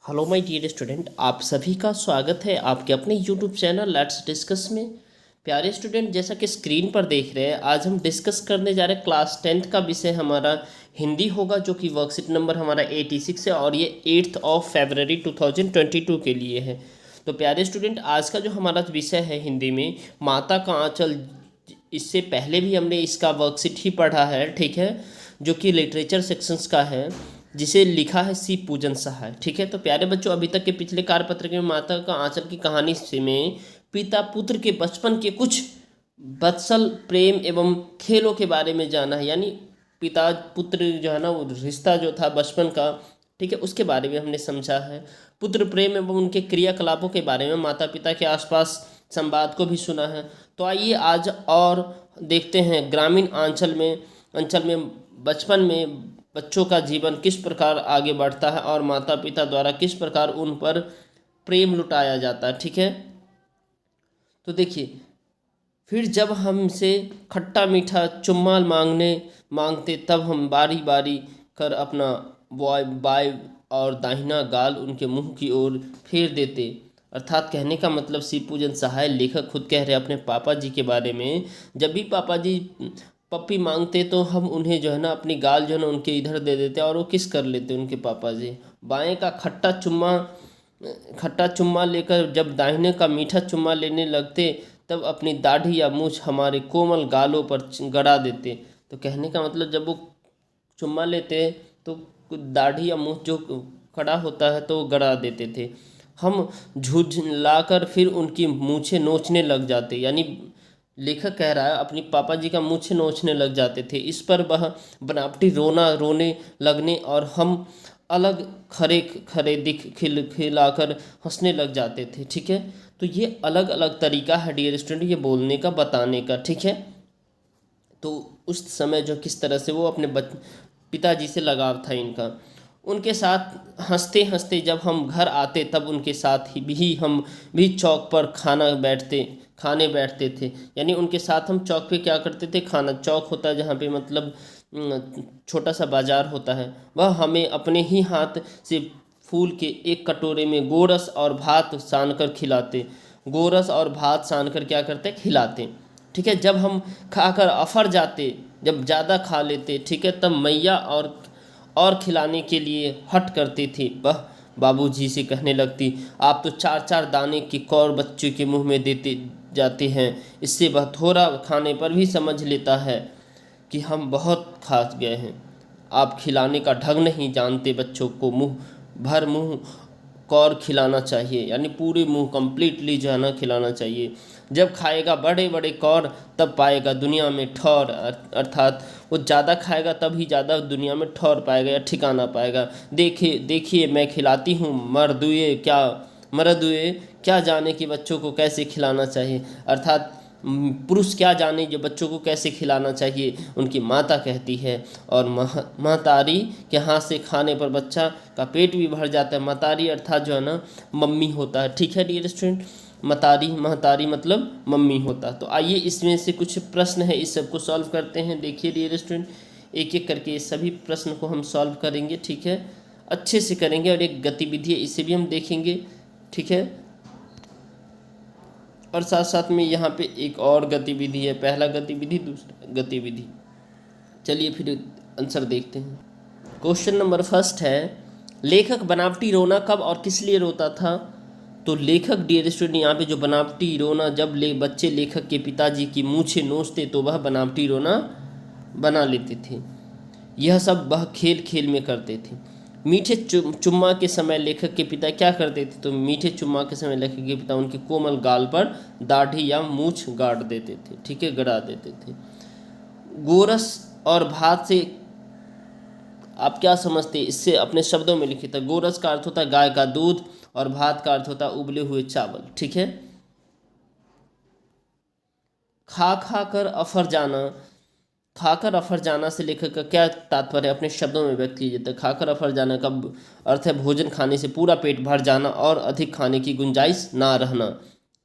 Hello my dear student, आप सभी का स्वागत है आपके अपने यूट्यूब चैनल लेट्स डिस्कस में। प्यारे स्टूडेंट, जैसा कि स्क्रीन पर देख रहे हैं, आज हम डिस्कस करने जा रहे हैं क्लास 10th का विषय हमारा हिंदी होगा, जो कि वर्कशीट नंबर हमारा 86 है और ये 8 फरवरी 2022 के लिए है। तो प्यारे स्टूडेंट, आज का जो हमारा विषय है हिंदी में माता का आंचल, इससे पहले भी हमने इसका वर्कशीट ही पढ़ा है, ठीक है, जो कि लिटरेचर सेक्शंस का है, जिसे लिखा है सी पूजन सहाय। ठीक है, तो प्यारे बच्चों, अभी तक के पिछले कार्यपत्र में माता का आंचल की कहानी से में पिता पुत्र के बचपन के कुछ वत्सल प्रेम एवं खेलों के बारे में जाना है, यानी पिता पुत्र जो है ना, वो रिश्ता जो था बचपन का, ठीक है, उसके बारे में हमने समझा है। पुत्र प्रेम एवं उनके क्रियाकलापों के बारे में माता पिता के आसपास संवाद को भी सुना है। तो आइए आज और देखते हैं ग्रामीण अंचल में बचपन में बच्चों का जीवन किस प्रकार आगे बढ़ता है और माता पिता द्वारा किस प्रकार उन पर प्रेम लुटाया जाता है। ठीक है, तो देखिए, फिर जब हमसे खट्टा मीठा चुम्मा मांगते, तब हम बारी बारी कर अपना बाय और दाहिना गाल उनके मुंह की ओर फेर देते। अर्थात कहने का मतलब सी पूजन सहाय लेखक खुद कह रहे अपने पापा जी के बारे में। जब भी पापा जी पप्पी मांगते तो हम उन्हें जो है ना, अपनी गाल जो है ना उनके इधर दे देते और वो किस कर लेते उनके पापा जी। बाएं का खट्टा चुम्मा लेकर जब दाहिने का मीठा चुम्मा लेने लगते, तब अपनी दाढ़ी या मूछ हमारे कोमल गालों पर गड़ा देते। तो कहने का मतलब जब वो चुम्मा लेते तो दाढ़ी या मूछ जो खड़ा होता है तो वो गड़ा देते थे। हम झुझलाकर फिर उनकी मूछें नोचने लग जाते, यानी लेखक कह रहा है अपनी पापा जी का मूछें नोचने लग जाते थे। इस पर वह बनावटी रोने लगने और हम अलग खरे खरे खिलाकर हंसने लग जाते थे। ठीक है, तो ये अलग अलग तरीका है डियर स्टूडेंट ये बोलने का, बताने का। ठीक है, तो उस समय जो किस तरह से वो अपने पिताजी से लगाव था इनका, उनके साथ हंसते हंसते जब हम घर आते तब उनके साथ ही भी हम भी चौक पर खाने बैठते थे। यानी उनके साथ हम चौक पे क्या करते थे, खाना, चौक होता है जहाँ पे मतलब छोटा सा बाजार होता है, वह हमें अपने ही हाथ से फूल के एक कटोरे में गोरस और भात सान कर क्या करते, खिलाते। ठीक है, जब हम खाकर अफर जाते, जब ज़्यादा खा लेते, ठीक है, तब मैया और खिलाने के लिए हट करती थी। वह बाबूजी से कहने लगती, आप तो 4-4 दाने की कौर बच्चे के मुंह में देते जाते हैं, इससे वह थोड़ा खाने पर भी समझ लेता है कि हम बहुत खा गए हैं। आप खिलाने का ढंग नहीं जानते, बच्चों को मुंह कौर खिलाना चाहिए, यानी पूरे मुंह कंप्लीटली जो है ना खिलाना चाहिए। जब खाएगा बड़े बड़े कौर तब पाएगा दुनिया में ठौर, अर्थात वो ज़्यादा खाएगा तभी ज़्यादा दुनिया में ठौर पाएगा या ठिकाना पाएगा। देखिए मैं खिलाती हूँ, मर्दुए क्या जाने कि बच्चों को कैसे खिलाना चाहिए, अर्थात पुरुष क्या जाने जो बच्चों को कैसे खिलाना चाहिए, उनकी माता कहती है। और महतारी के हाथ से खाने पर बच्चा का पेट भी भर जाता है। महतारी अर्थात जो है ना मम्मी होता है। ठीक है डियर स्टूडेंट, महतारी मतलब मम्मी होता। तो आइए इसमें से कुछ प्रश्न है, इस सबको सॉल्व करते हैं। देखिए डियर स्टूडेंट, एक एक करके ये सभी प्रश्न को हम सॉल्व करेंगे। ठीक है, अच्छे से करेंगे, और एक गतिविधि है इसे भी हम देखेंगे। ठीक है, और साथ साथ में यहाँ पे एक और गतिविधि है, पहला गतिविधि दूसरा गतिविधि। चलिए फिर आंसर देखते हैं। क्वेश्चन नंबर फर्स्ट है, लेखक बनावटी रोना कब और किस लिए रोता था। तो लेखक डियर स्टूडेंट यहाँ पे जो बनावटी रोना, जब बच्चे लेखक के पिताजी की मूछें नोचते तो वह बनावटी रोना बना लेते थे। यह सब वह खेल खेल में करते थे। मीठे चुम्मा के समय लेखक के पिता क्या करते थे, तो मीठे चुम्मा के समय लेखक के पिता उनके कोमल गाल पर दाढ़ी या मूछ गाड़ देते थे। ठीक है, गड़ा देते थे। गोरस और भात से आप क्या समझते हैं, इससे अपने शब्दों में लिखिए। था गोरस का अर्थ होता है गाय का दूध और भात का अर्थ होता है उबले हुए चावल। ठीक है, खाकर अफर जाना से लेखक का क्या तात्पर्य है, अपने शब्दों में व्यक्त कीजिए। तो खाकर अफर जाना का अर्थ है भोजन खाने से पूरा पेट भर जाना और अधिक खाने की गुंजाइश ना रहना।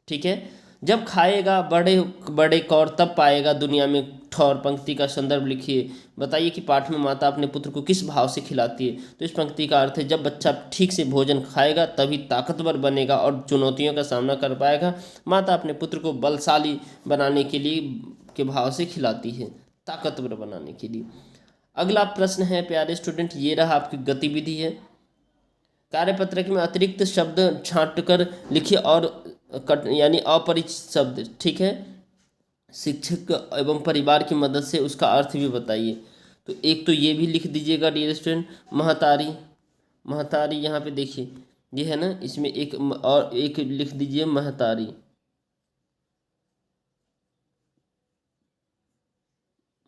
ठीक है, जब खाएगा बड़े बड़े कौर तब पाएगा दुनिया में ठौर पंक्ति का संदर्भ लिखिए। बताइए कि पाठ में माता अपने पुत्र को किस भाव से खिलाती है। तो इस पंक्ति का अर्थ है जब बच्चा ठीक से भोजन खाएगा तभी ताकतवर बनेगा और चुनौतियों का सामना कर पाएगा। माता अपने पुत्र को बलशाली बनाने के लिए के भाव से खिलाती है, ताकतवर बनाने के लिए। अगला प्रश्न है प्यारे स्टूडेंट, ये रहा आपकी गतिविधि है। कार्यपत्रक में अतिरिक्त शब्द छांट कर लिखिए और यानी अपरिचित शब्द, ठीक है, शिक्षक एवं परिवार की मदद से उसका अर्थ भी बताइए। तो एक तो ये भी लिख दीजिएगा डियर स्टूडेंट, महतारी। महतारी यहाँ पे देखिए ये है ना, इसमें एक और एक लिख दीजिए महतारी।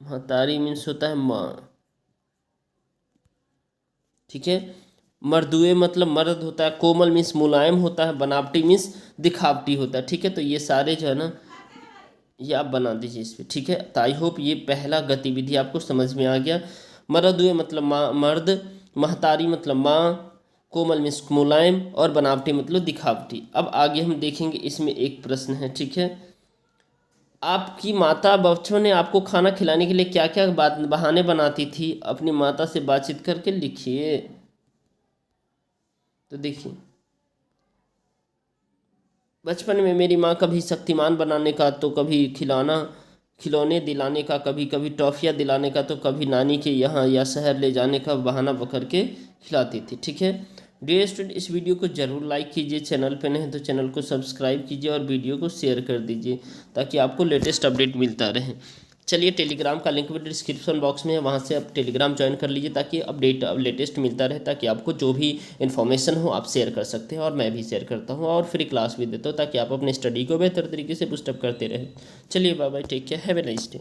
महतारी मीन्स होता है माँ, ठीक है। मर्दुए मतलब मर्द होता है, कोमल मीन्स मुलायम होता है, बनावटी मीन्स दिखावटी होता है, ठीक है। तो ये सारे जो है ना ये आप बना दीजिए इस पर, ठीक है। तो आई होप ये पहला गतिविधि आपको समझ में आ गया। मर्दुए मतलब माँ मर्द, महतारी मतलब माँ, कोमल मीन्स मुलायम और बनावटी मतलब दिखावटी। अब आगे हम देखेंगे, इसमें एक प्रश्न है, ठीक है। आपकी माता बच्चों ने आपको खाना खिलाने के लिए क्या क्या बहाने बनाती थी, अपनी माता से बातचीत करके लिखिए। तो देखिए, बचपन में मेरी माँ कभी शक्तिमान बनाने का, तो कभी खिलौने दिलाने का, कभी कभी टॉफ़ियाँ दिलाने का, तो कभी नानी के यहाँ या शहर ले जाने का बहाना पकड़ के खिलाती थी, ठीक है। डियर स्टूडेंट, इस वीडियो को जरूर लाइक कीजिए, चैनल पे नहीं तो चैनल को सब्सक्राइब कीजिए और वीडियो को शेयर कर दीजिए ताकि आपको लेटेस्ट अपडेट मिलता रहे। चलिए, टेलीग्राम का लिंक भी डिस्क्रिप्शन बॉक्स में है, वहाँ से आप टेलीग्राम ज्वाइन कर लीजिए ताकि अपडेट लेटेस्ट मिलता रहे, ताकि आपको जो भी इन्फॉर्मेशन हो आप शेयर कर सकते हैं और मैं भी शेयर करता हूँ और फ्री क्लास भी देता हूँ ताकि आप अपने स्टडी को बेहतर तरीके से पुस्टअप करते रहें। चलिए bye bye, take care, have a nice day.